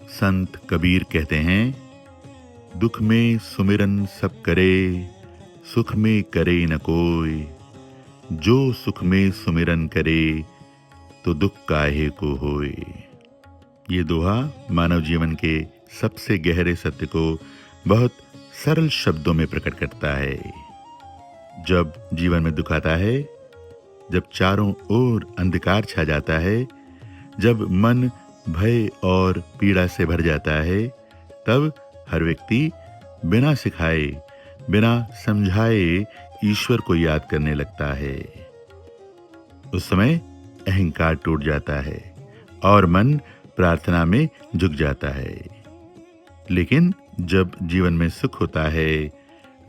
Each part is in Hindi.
संत कबीर कहते हैं, दुख में सुमिरन सब करे, सुख में करे न कोई। जो सुख में सुमिरन करे, तो दुख काहे को होए। ये दोहा मानव जीवन के सबसे गहरे सत्य को बहुत सरल शब्दों में प्रकट करता है। जब जीवन में दुख आता है, जब चारों ओर अंधकार छा जाता है, जब मन भय और पीड़ा से भर जाता है, तब हर व्यक्ति बिना सिखाए, बिना समझाए ईश्वर को याद करने लगता है। उस समय अहंकार टूट जाता है और मन प्रार्थना में झुक जाता है। लेकिन जब जीवन में सुख होता है,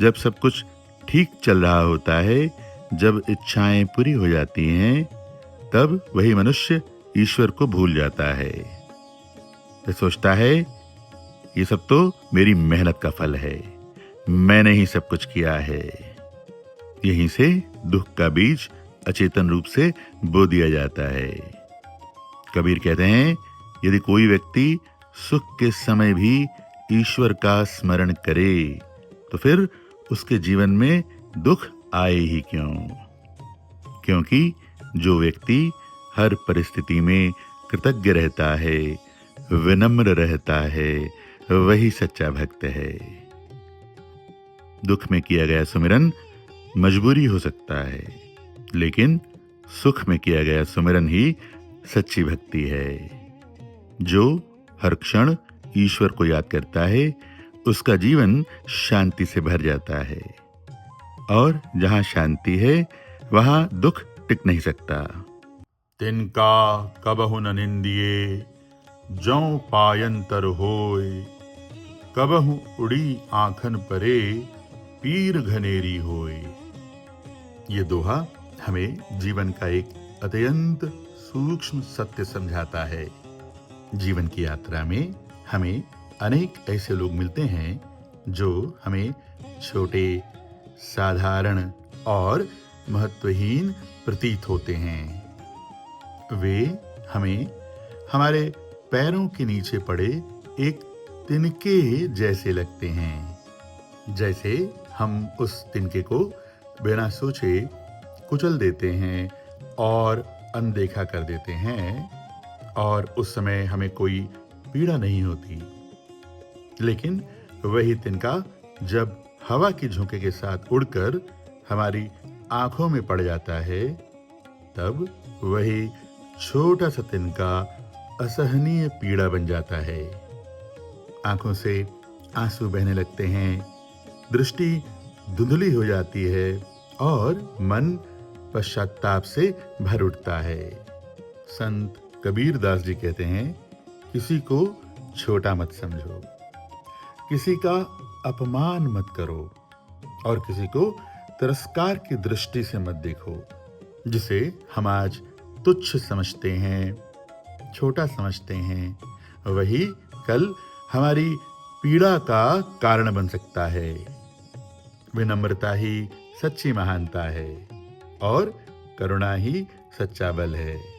जब सब कुछ ठीक चल रहा होता है, जब इच्छाएं पूरी हो जाती हैं, तब वही मनुष्य ईश्वर को भूल जाता है। वह सोचता है, ये सब तो मेरी मेहनत का फल है, मैंने ही सब कुछ किया है। यहीं से दुख का बीज अचेतन रूप से बो दिया जाता है। कबीर कहते हैं, यदि कोई व्यक्ति सुख के समय भी ईश्वर का स्मरण करे, तो फिर उसके जीवन में दुख आए ही क्यों। क्योंकि जो व्यक्ति हर परिस्थिति में कृतज्ञ रहता है, विनम्र रहता है, वही सच्चा भक्त है। दुख में किया गया सुमिरन मजबूरी हो सकता है, लेकिन सुख में किया गया सुमिरन ही सच्ची भक्ति है। जो हर क्षण ईश्वर को याद करता है, उसका जीवन शांति से भर जाता है। और जहां शांति है, वहां दुख टिक नहीं सकता। तिनका कबहु न निंदिए, जौ पायंतर होय। कबहु उड़ी आंखन परे, पीर घनेरी होय। ये दोहा हमें जीवन का एक अत्यंत सूक्ष्म सत्य समझाता है। जीवन की यात्रा में हमें अनेक ऐसे लोग मिलते हैं जो हमें छोटे, साधारण और महत्वहीन प्रतीत होते हैं। वे हमें हमारे पैरों के नीचे पड़े एक तिनके जैसे लगते हैं। जैसे हम उस तिनके को बिना सोचे कुचल देते हैं और अनदेखा कर देते हैं, और उस समय हमें कोई पीड़ा नहीं होती। लेकिन वही तिनका जब हवा के झोंके के साथ उड़कर हमारी आंखों में पड़ जाता है, तब वही छोटा सा तिनका असहनीय पीड़ा बन जाता है। आंखों से आंसू बहने लगते हैं, दृष्टि धुंधली हो जाती है और मन पश्चाताप से भर उठता है। संत कबीर दास जी कहते हैं, किसी को छोटा मत समझो, किसी का अपमान मत करो और किसी को तिरस्कार की दृष्टि से मत देखो। जिसे हम आज तुच्छ समझते हैं, छोटा समझते हैं, वही कल हमारी पीड़ा का कारण बन सकता है। विनम्रता ही सच्ची महानता है और करुणा ही सच्चा बल है।